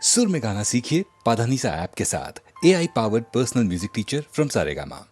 सुर में गाना सीखिए पाधानीसा ऐप के साथ। AI powered personal music teacher from Saregama.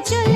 চলে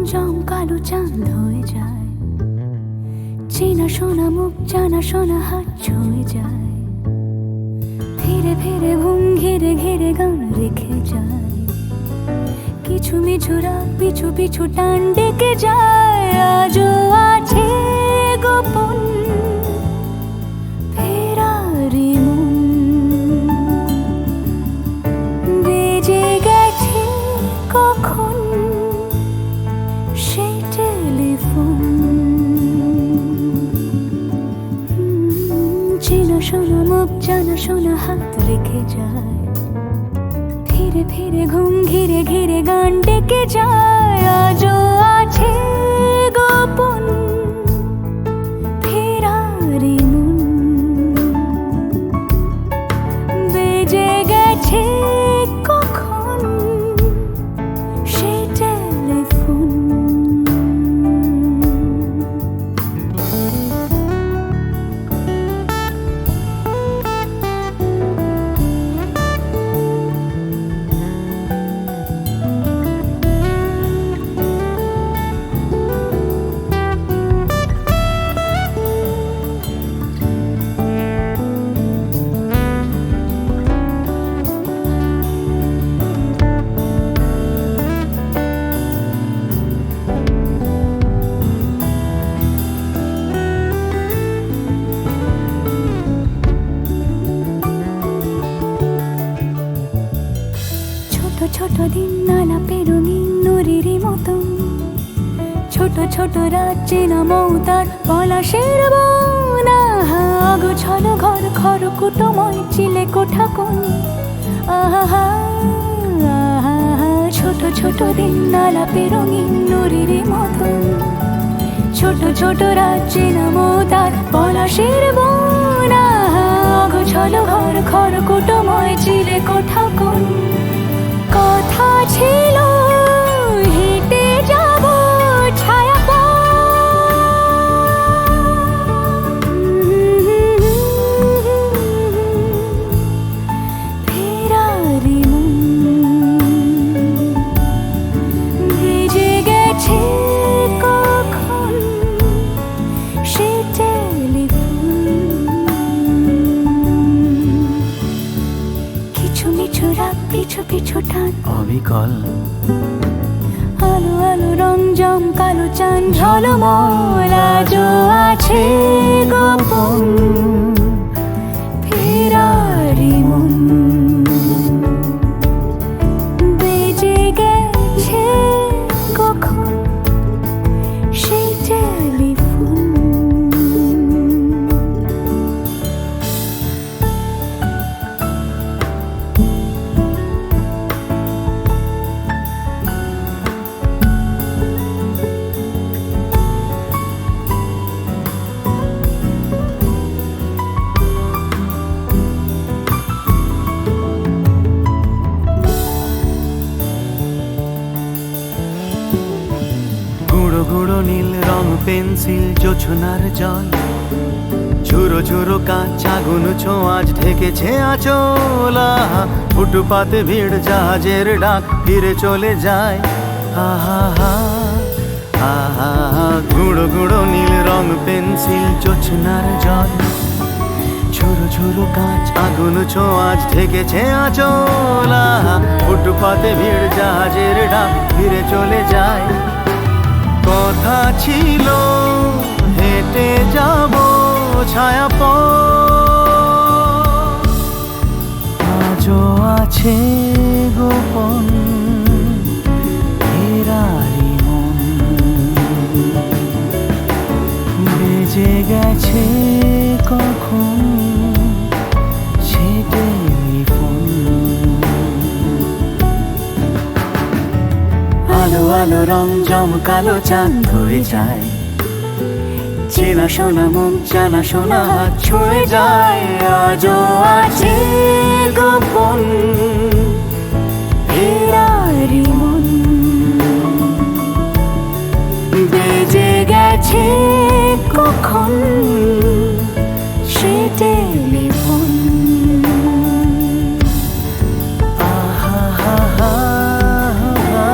রঞ্জম কালো চাঁদ হয়ে যায়, চেনা শোনা মুখ জানা শোনা হাত ছুঁয়ে যায়, ফিরে ফিরে ঘুম ঘিরে ঘিরে গান রেখে যায়, কিছু মিছু রাত পিছু পিছু টান ডেকে যায়। আজও আছে গোপন ফেরারি মন, বেজে গেছে কখন সেই টেলিফোন। চেনা শোনা মুখ জানা শোনা হাত রেখে যায়, ফিরে ফিরে ঘুম ঘিরে ঘিরে গান ডেকে যায়। আজও আছে গোপন ফেরারি মন, বেজে গেছে কখন সেই টেলিফোন। ছোট দিন আলাপের রঙিন নুরির মতন, ছোট ছোট রাত চেনা মৌতার পলাশের বন। অগোছল ঘর খড়কুটোময় চিলে কোঠা কোন, আহা আহা। ছোট ছোট দিন আলাপের রঙিন নুরির মতন, ছোট ছোট রাত চেনা মৌতার পলাশের বন। অগোছল ঘর খড়কুটোময় চিলে কোঠা কোন। কথা ছিল হেঁটে যাব ছায়া ফেরারি মন, ভেজে গেছে কখন সে টেলিফোন। কিছু মিছু রাত পিছু পিছু টান অবিকল, আলো আলো রঞ্জম কালো চাঁদ ঝলমল। আজও আছে গোপন ফেরারি মন, বেজে গেছে কখন সেই টেলিফোন। গুঁড়ো গুঁড়ো নীল রং পেন্সিল জোছনার জল, ঝুরো ঝুরো কাঁচ আগুন ছোঁয়াজ ঢেকেছে আঁচল। ফুটপাতে ভিড় জাহাজের ডাক ফিরে চলে যায়, আহা হা আহা। গুঁড়ো গুঁড়ো নীল রং পেন্সিল জোছনার জল, ঝুরো ঝুরো কাঁচ আগুন ছোঁয়াজ ঢেকেছে আঁচল। ফুটপাতে ভিড় জাহাজের ডাক ফিরে চলে যায়। কথা ছিল হেঁটে যাব ছায়া আজও আছে গোপন ফেরারি মন, বেজে গেছে কখন সে টেলিফোন। আলো আলো রং জমকালো চাঁদ হয়ে যায়, চেনা শোনা মুখ জানা শোনা হাত ছুঁয়ে যায়। আজও আছে গোপন ফেরারি মন, বেজে গেছে কখন সে টেলিফোন। আহা হা হা হা।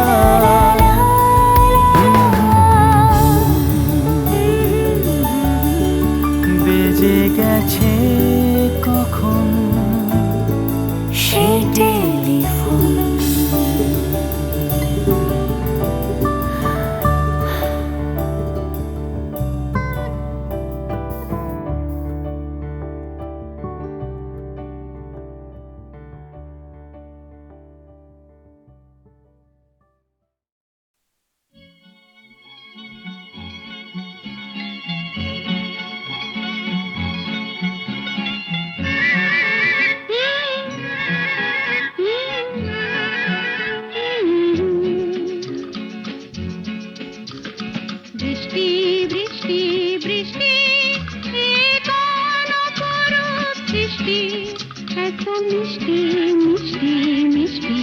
এত মিষ্টি মিষ্টি মিষ্টি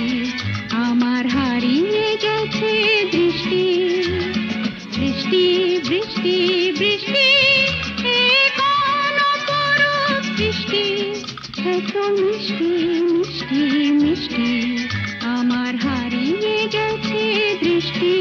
আমার হারিয়ে গেছে দৃষ্টি বৃষ্টি বৃষ্টি বৃষ্টি এ কোন অপরূপ বৃষ্টি এত মিষ্টি মিষ্টি মিষ্টি আমার হারিয়ে গেছে দৃষ্টি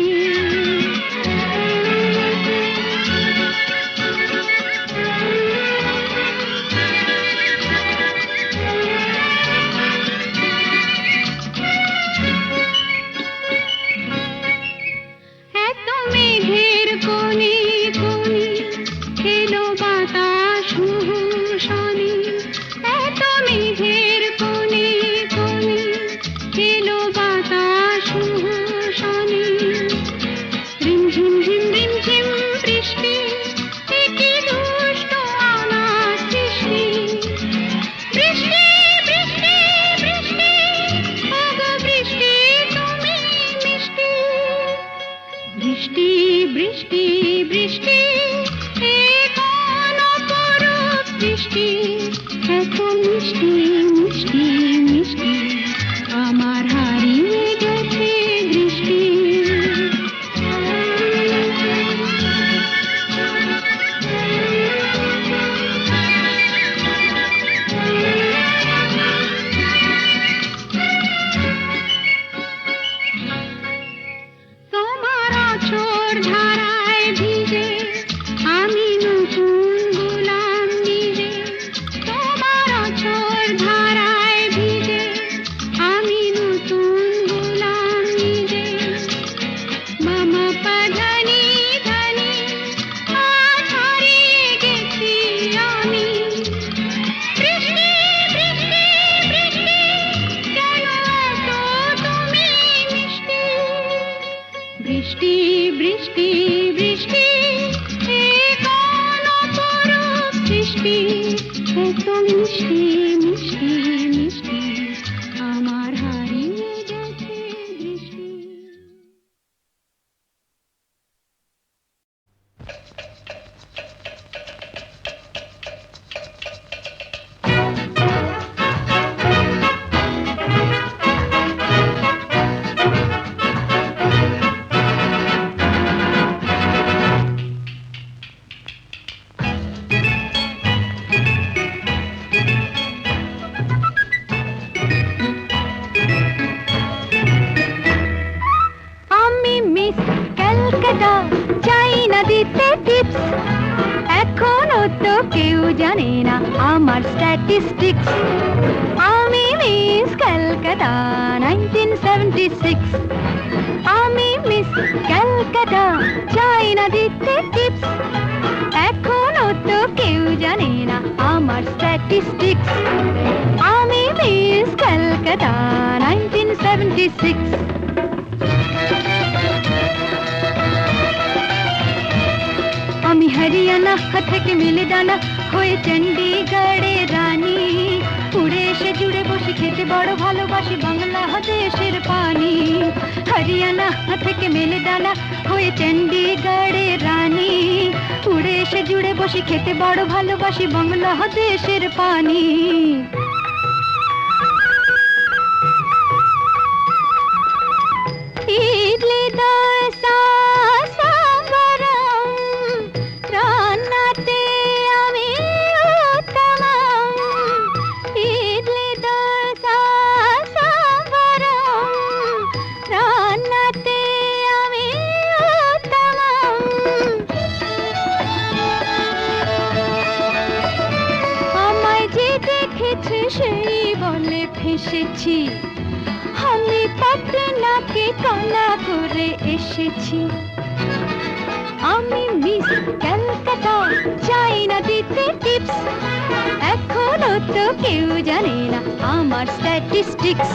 বৃষ্টি বৃষ্টি বৃষ্টি এ কোন অপরূপ বৃষ্টি এত মিষ্টি মিষ্টি মিষ্টি আমার হারিয়ে গেছে দৃষ্টি ধারায় ভিজে আমি নতুন গোলাম নিজে তোমার অঝোর ধারায় ভিজে আমি নতুন গোলাম নিজে মামা পাধানি ধানি আজ হারিয়ে গেছি আমি বৃষ্টি বৃষ্টি বৃষ্টি কেন এত তুমি মিষ্টি বৃষ্টি বৃষ্টি বৃষ্টি এ কোন অপরূপ বৃষ্টি এত মিষ্টি মিষ্টি মিষ্টি আমার হারিয়ে গেছে দৃষ্টি চাই না দিতে টিপস এখনো তো কেউ জানে না আমার স্ট্যাটিস্টিক্স আমি মিস ক্যালকাটা 1976 আমি মিস ক্যালকাটা চাই না দিতে টিপস এখনো তো কেউ জানে না আমার স্ট্যাটিস্টিক্স আমি মিস ক্যালকাটা 1976 আমি হরিয়ানা থেকে মিলে ডানা হয়ে চণ্ডীগড়ে রানী উড়ে এসে জুড়ে বসে খেতে বড় ভালোবাসি বাংলাদেশের পানি হরিয়ানা থেকে মিলে ডানা হয়ে চণ্ডীগড়ে রানী উড়ে এসে জুড়ে বসে খেতে বড় ভালোবাসি বাংলাদেশের পানি ইডলি দোসা সেই বলে ফেসেছি আমি পাটনাকে কানা করে এসেছি আমি মিস ক্যালকাটা চাই না দিতে টিপস এখনো তো কেউ জানে না আমার স্ট্যাটিস্টিক্স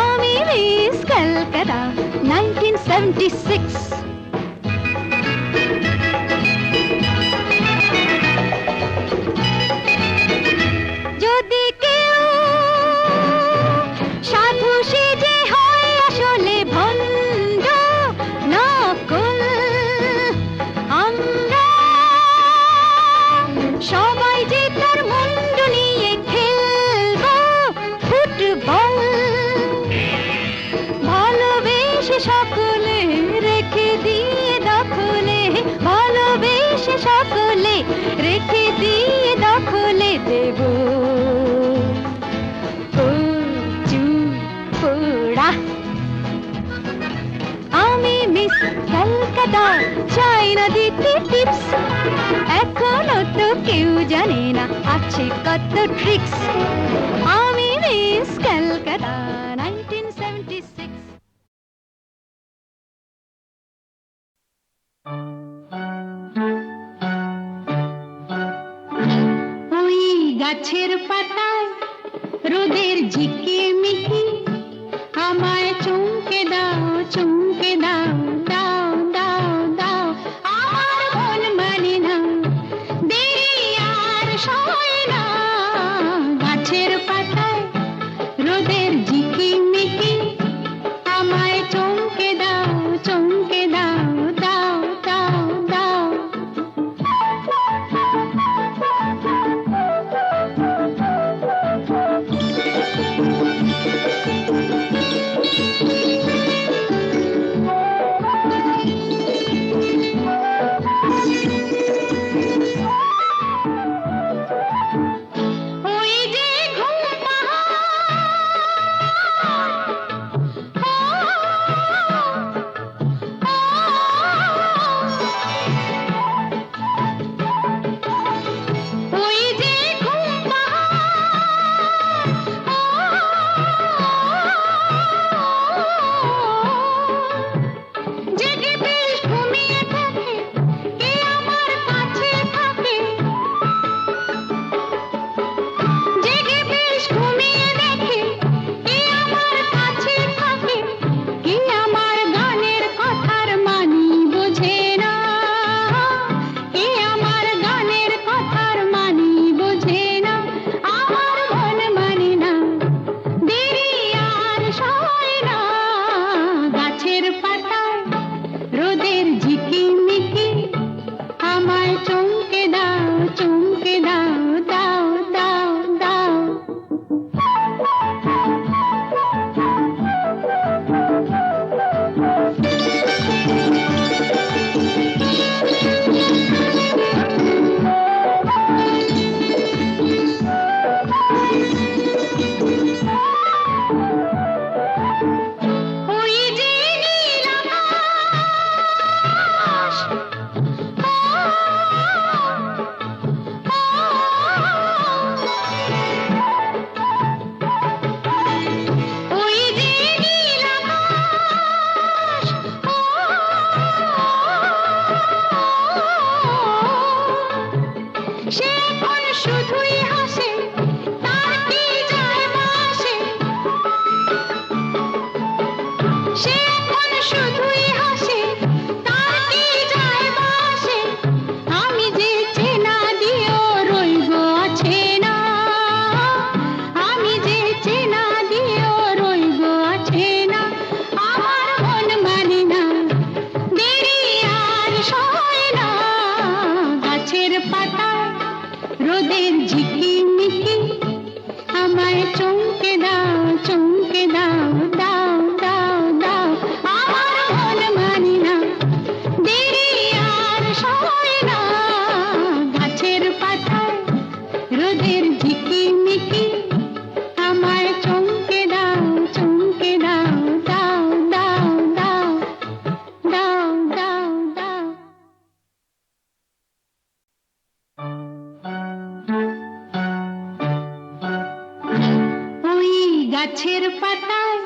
আমি মিস ক্যালকাটা 1976 যদি কেউ সাধু সেজে হয় আসলে ভণ্ড নকল আমরা সবাই যে তার মুন্ড নিয়ে খেলবো দিতে টিপস, এখনো তো কেউ জানে না আছে কত ট্রিক্স। আমি মিস ক্যালকাটা 1976। ওই গাছের পাতায় রোদের ঝিকিমিকি, আমায় চমকে দাও চমকে দাও, দাও দাও দাও। আমার মন মানে না, দেরি আর সয় না। গাছের পাতায় রোদের ঝিকিমিকি, আমায় চমকে দাও চমকে দাও, দাও দাও দাও। ওই যে ঘুম ওই যে ঘুম জেগে বেশ ঘুমিয়ে থাকে, কে আমার কাছে থাকে। জেগে বেশ ঘুমিয়ে দেখে, কে আমার কাছে থাকে। কে আমার গানের কথার মানি বোঝে না, কে আমার গানের কথার মানি বোঝে না। আমার মন মানে না, দেরি আর সয় না। গাছের পাতায় রোদের ঝিকিমিকি, আমায় চমকে দাও চমকে দাও, দাও দাও দাও। ওই যে নীল আকাশ, ওই যে নীল আকাশ, সে এখন শুধুই হাসে, তার কি যায় আসে। সে এখন শুধুই হাসে, তার কি যায় আসে। আমি যে চেনা দিও রইব আছে না, আমি যে চেনা দিও রইব আছে না। আমার মন মানে না, দেরি আর সয় না। গাছের পাতায় রোদের ঝিকিমিকি, আমায় চমকে দাও চমকে দাও, দাও দাও দাও। আমার মন মানে না, দেরি আর সয় না। গাছের পাতায় রোদের ঝিকিমিকি, আমায় চমকে দাও চমকে দাও, দাও দাও দাও, দাও দাও দাও। ওই গাছের পাতায়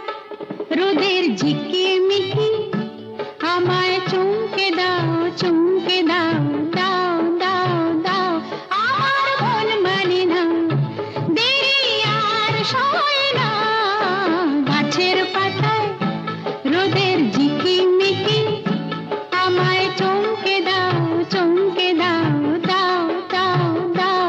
রোদের ঝিকিমিকি, আমায় চমকে দাও চমকে দাও, দাও দাও দাও। আমার মন মানে না, দেরি আর সয় না। গাছের পাতায় রোদের ঝিকিমিকি, আমায় চমকে দাও চমকে দাও, দাও দাও দাও।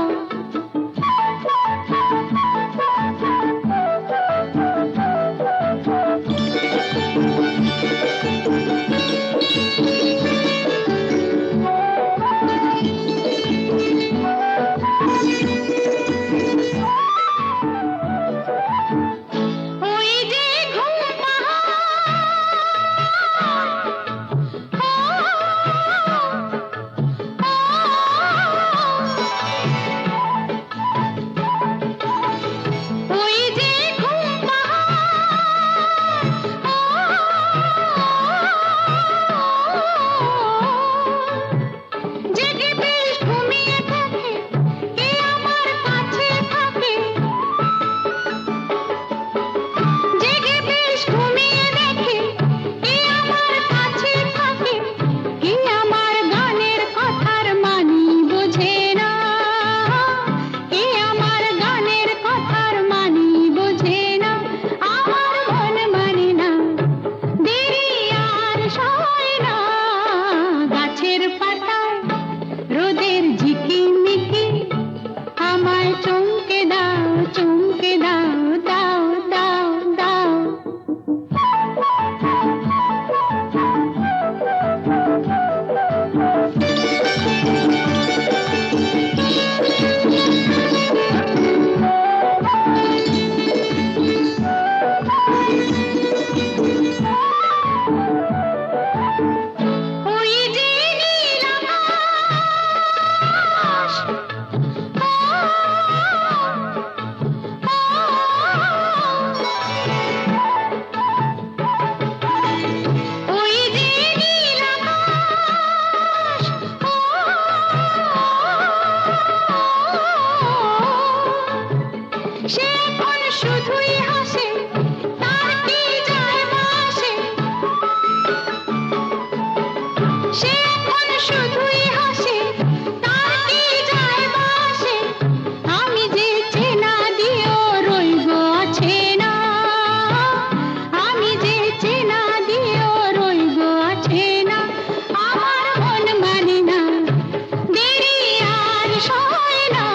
চমকে দাও দাও দাও দাও ওই যে নীল আকাশ, ওই যে নীল আকাশ, সে এখন শুধুই হাসে, তার কি যায় আসে, সে এখন শুধুই হাসে, তার কি যায় আসে, আমি যে চেনা দিয়েও রইব আছে না, আমি যে চেনা দিয়েও রইব আছে না, আমার মন মানে না, দেরি আর সয় না,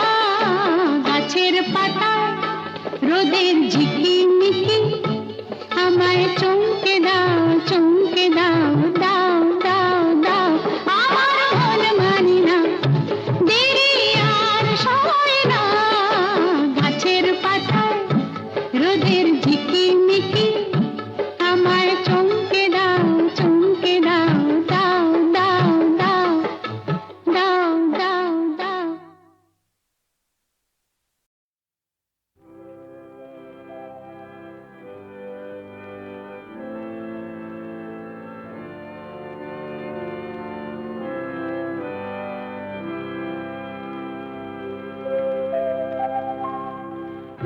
গাছের পাতায় রোদের ঝিকিমিকি, আমায় চমকে দাও দাও দাও দাও, আমার মন মানে না, দেরি আর সয় না, গাছের পাতায় রোদের ঝিকিমিকি, আমায় চমকে দাও দাও দাও দাও দাও দাও দাও।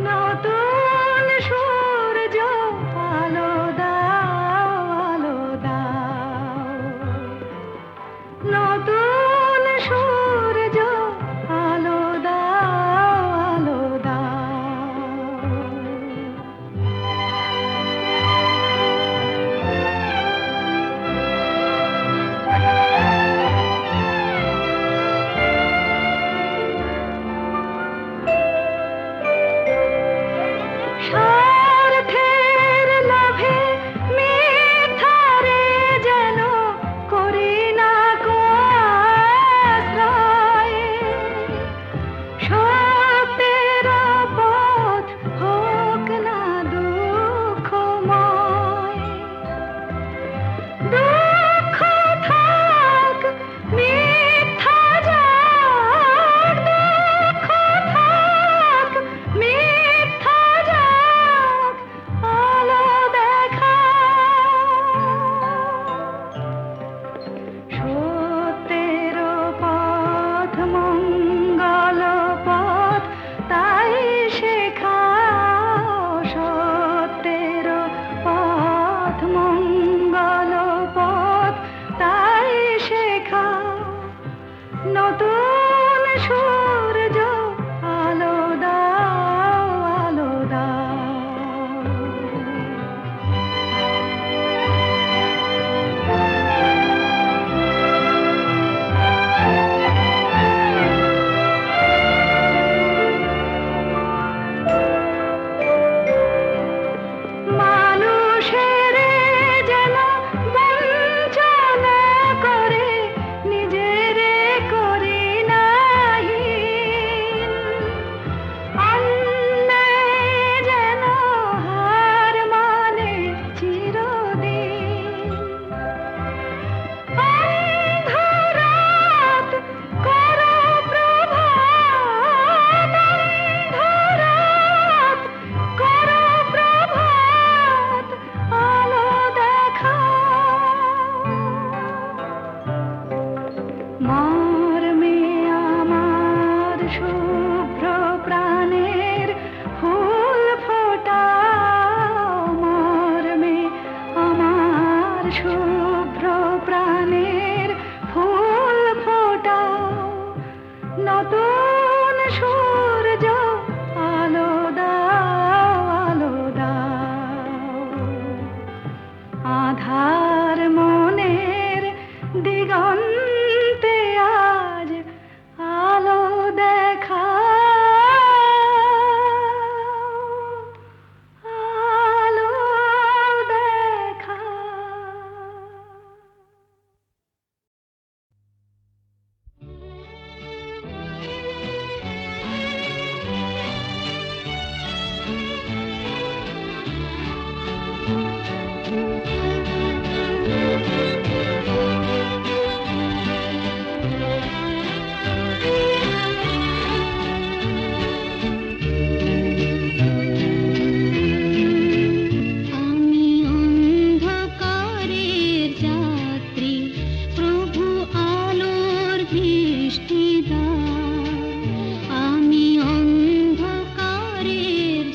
নতুন সূর্য আলো দাও, নতুন সূর্য আলো দাও, স্বার্থের লোভে মিথ্যারে যেন করি না কো আশ্রয়, সত্যের পথ হোক না দুঃখময়, দুঃখ থাক মিথ্যা যাক, দুঃখ থাক মিথ্যা যাক,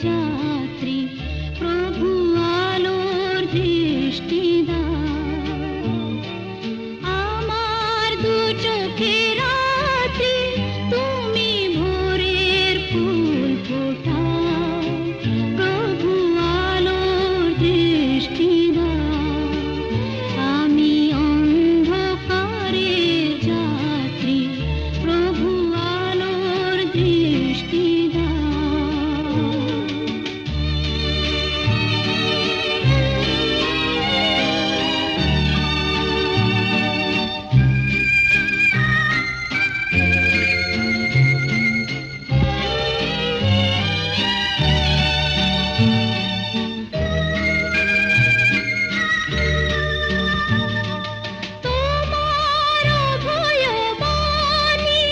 যাত্রী প্রভু আলোর দৃষ্টি দাও আমার দু চোখে রাত্রি তুমি ভোরের ফুল ফোটাও প্রভু আলোর দৃষ্টি দাও আমি অন্ধকারের যাত্রী প্রভু আলোর দৃষ্টি দাও তোমার ভয়বাণী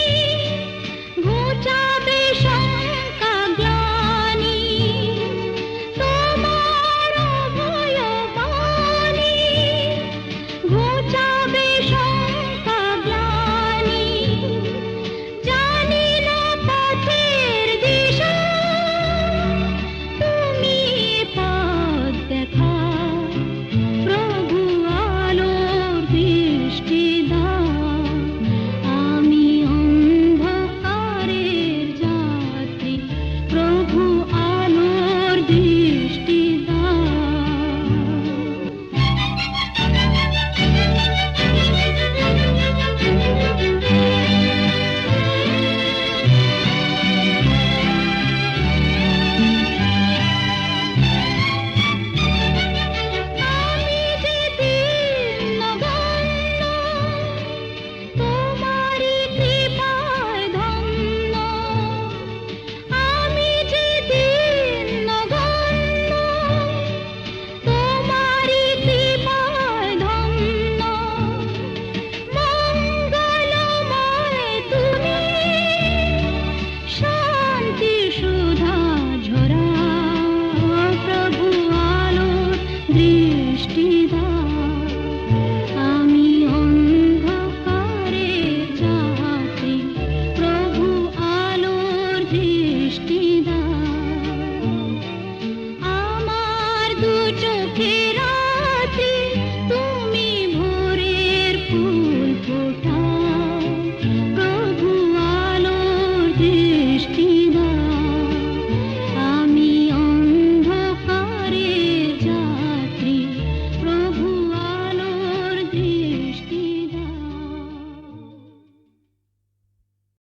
ঘোচাবে শঙ্কা গ্লানি তোমার ভয়বাণী ঘোচাবে শঙ্কা গ্লানি জানি না পথের দিশা তুমি পথ দেখাও প্রভু আলোর দৃষ্টি দাও আমি অন্ধকারের যাত্রী প্রভু আলোর দৃষ্টি দাও আমি যে দীনবন্ধ তোমারি কৃপায় ধন্য আমি যে দীনবন্ধ তোমারি কৃপায় ধন্য মঙ্গলময় তুমি শান্তি সুধা ঝরাও প্রভু আলোর দৃষ্টি দাও আমি অন্ধকারের যাত্রী প্রভু আলোর দৃষ্টি দাও আমার দু চোখে